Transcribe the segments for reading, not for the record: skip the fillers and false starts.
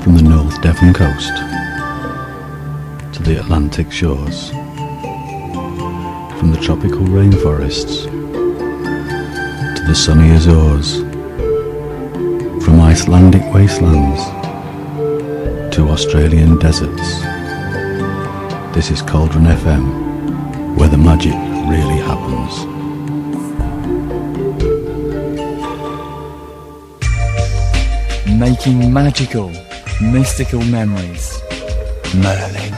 From the North Devon coast to the Atlantic shores, from the tropical rainforests to the sunny Azores, from Icelandic wastelands to Australian deserts. This is Cauldron FM, where the magic really happens. Making magical, mystical memories. Merlin.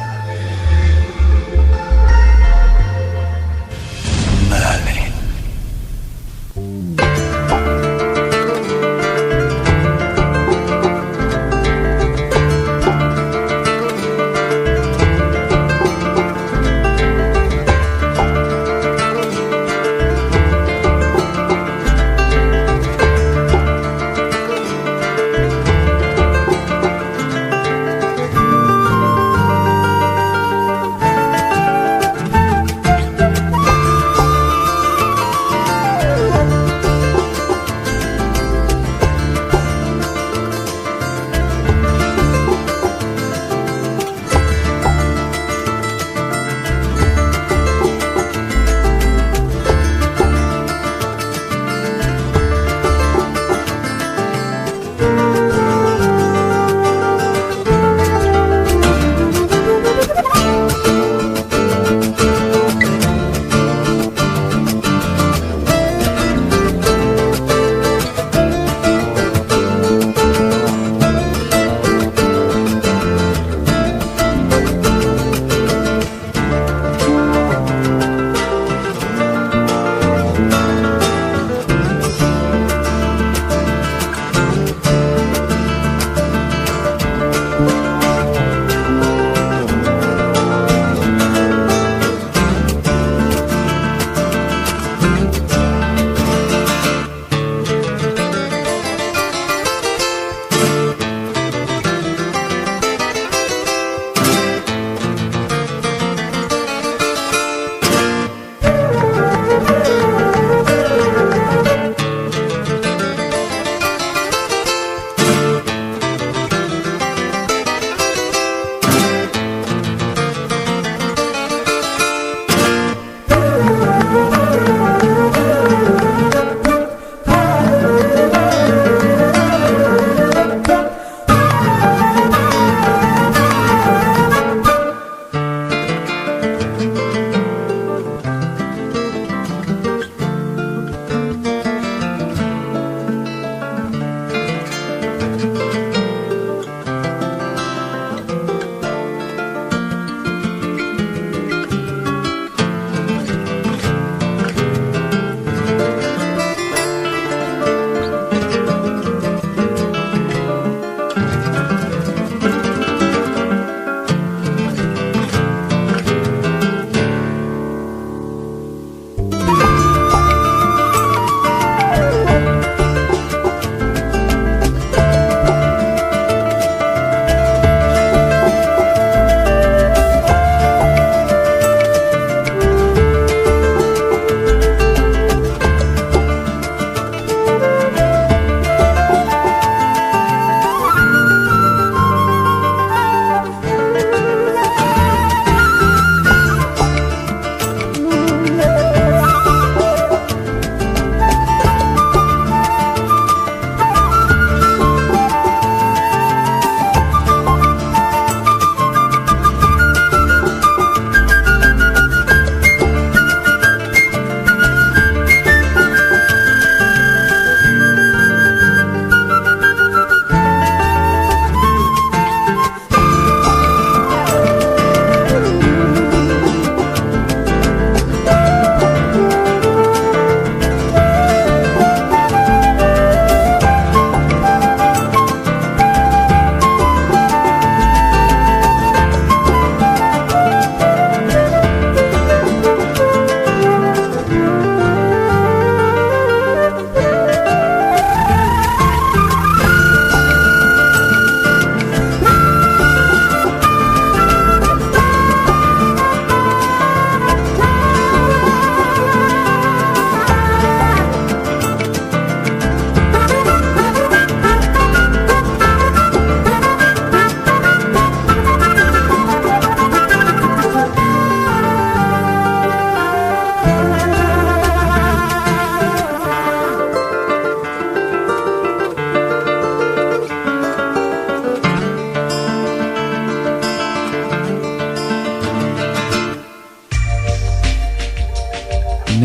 Merlin.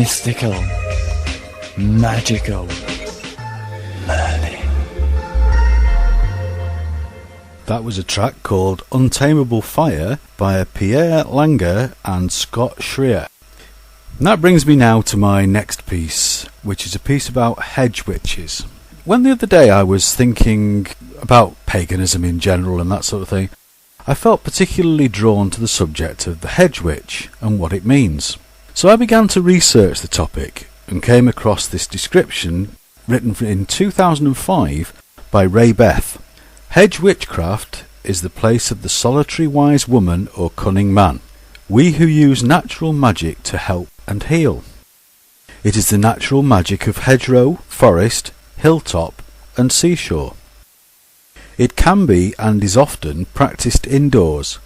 mystical, magical Merlin. That was a track called Untamable Fire by Pierre Langer and Scott Schreier. And that brings me now to my next piece, which is a piece about hedge witches. When the other day I was thinking about paganism in general and that sort of thing, I felt particularly drawn to the subject of the hedge witch and what it means. So I began to research the topic and came across this description written in 2005 by Ray Beth. Hedge witchcraft is the place of the solitary wise woman or cunning man, we who use natural magic to help and heal. It is the natural magic of hedgerow, forest, hilltop and seashore. It can be and is often practiced indoors,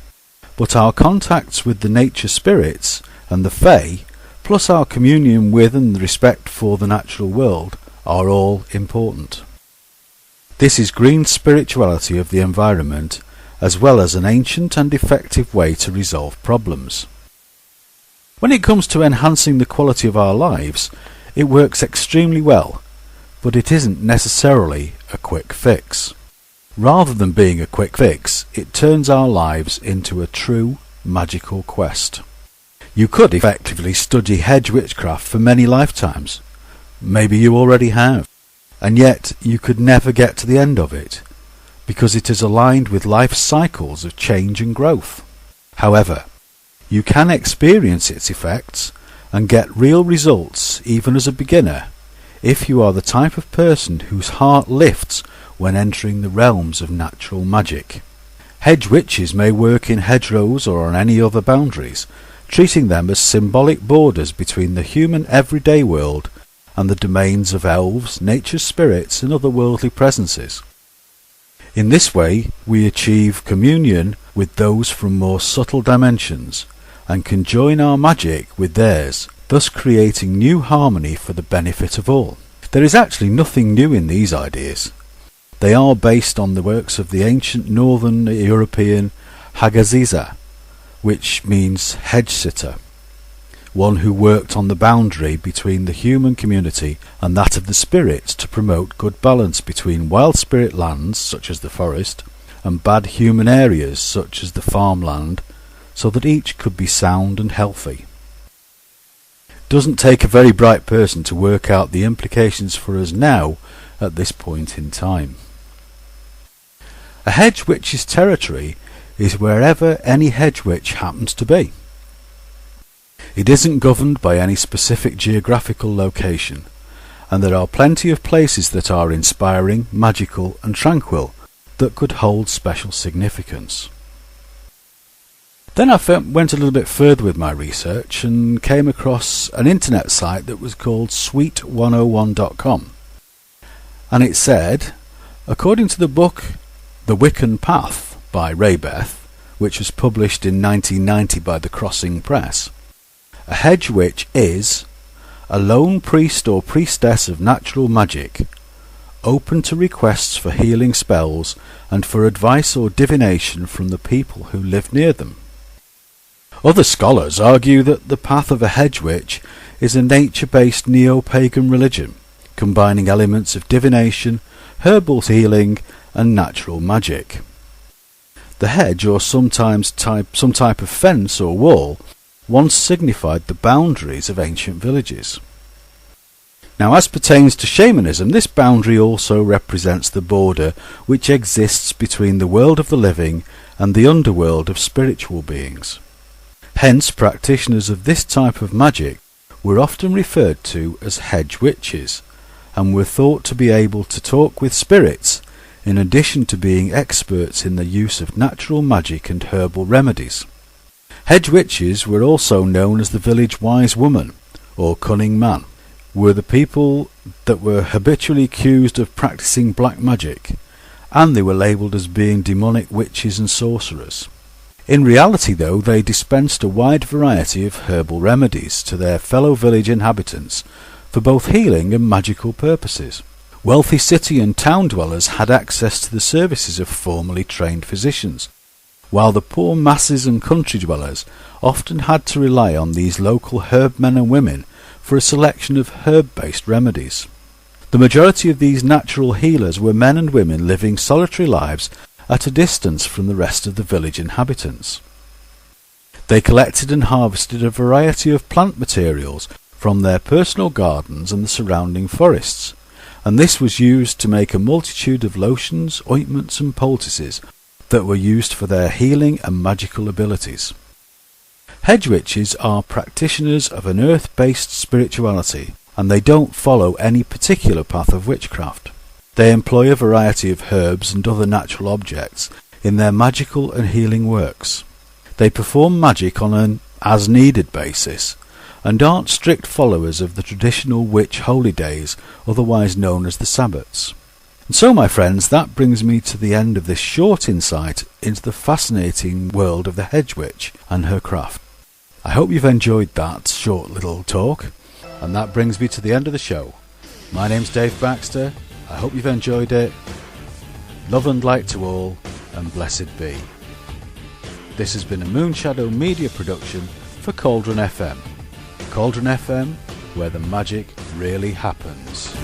but our contacts with the nature spirits and the Fae, plus our communion with and respect for the natural world, are all important. This is green spirituality of the environment, as well as an ancient and effective way to resolve problems. When it comes to enhancing the quality of our lives, it works extremely well, but it isn't necessarily a quick fix. Rather than being a quick fix, it turns our lives into a true magical quest. You could effectively study hedge witchcraft for many lifetimes. Maybe you already have. And yet you could never get to the end of it, because it is aligned with life's cycles of change and growth. However, you can experience its effects and get real results even as a beginner if you are the type of person whose heart lifts when entering the realms of natural magic. Hedge witches may work in hedgerows or on any other boundaries, treating them as symbolic borders between the human everyday world and the domains of elves, nature spirits and other worldly presences. In this way we achieve communion with those from more subtle dimensions and can join our magic with theirs, thus creating new harmony for the benefit of all. There is actually nothing new in these ideas. They are based on the works of the ancient northern European Hagaziza, which means hedge sitter, one who worked on the boundary between the human community and that of the spirits to promote good balance between wild spirit lands, such as the forest, and bad human areas, such as the farmland, so that each could be sound and healthy. Doesn't take a very bright person to work out the implications for us now at this point in time. A hedge witch's territory is wherever any hedge witch happens to be. It isn't governed by any specific geographical location, and there are plenty of places that are inspiring, magical and tranquil that could hold special significance. Then I went a little bit further with my research and came across an internet site that was called sweet101.com. And it said, according to the book The Wiccan Path by Ray Beth, which was published in 1990 by the Crossing Press, a hedge witch is a lone priest or priestess of natural magic, open to requests for healing spells and for advice or divination from the people who live near them. Other scholars argue that the path of a hedge witch is a nature-based neo-pagan religion, combining elements of divination, herbal healing and natural magic. The hedge, or some type of fence or wall, once signified the boundaries of ancient villages. Now, as pertains to shamanism, this boundary also represents the border which exists between the world of the living and the underworld of spiritual beings. Hence, practitioners of this type of magic were often referred to as hedge witches, and were thought to be able to talk with spirits, in addition to being experts in the use of natural magic and herbal remedies. Hedge witches were also known as the village wise woman, or cunning man, were the people that were habitually accused of practicing black magic, and they were labelled as being demonic witches and sorcerers. In reality, though, they dispensed a wide variety of herbal remedies to their fellow village inhabitants for both healing and magical purposes. Wealthy city and town dwellers had access to the services of formally trained physicians, while the poor masses and country dwellers often had to rely on these local herb men and women for a selection of herb-based remedies. The majority of these natural healers were men and women living solitary lives at a distance from the rest of the village inhabitants. They collected and harvested a variety of plant materials from their personal gardens and the surrounding forests, and this was used to make a multitude of lotions, ointments and poultices that were used for their healing and magical abilities. Hedgewitches are practitioners of an earth-based spirituality, and they don't follow any particular path of witchcraft. They employ a variety of herbs and other natural objects in their magical and healing works. They perform magic on an as-needed basis, and aren't strict followers of the traditional witch holy days, otherwise known as the Sabbats. And so, my friends, that brings me to the end of this short insight into the fascinating world of the Hedgewitch and her craft. I hope you've enjoyed that short little talk, and that brings me to the end of the show. My name's Dave Baxter. I hope you've enjoyed it. Love and light to all, and blessed be. This has been a Moonshadow Media production for Cauldron FM. Cauldron FM, where the magic really happens.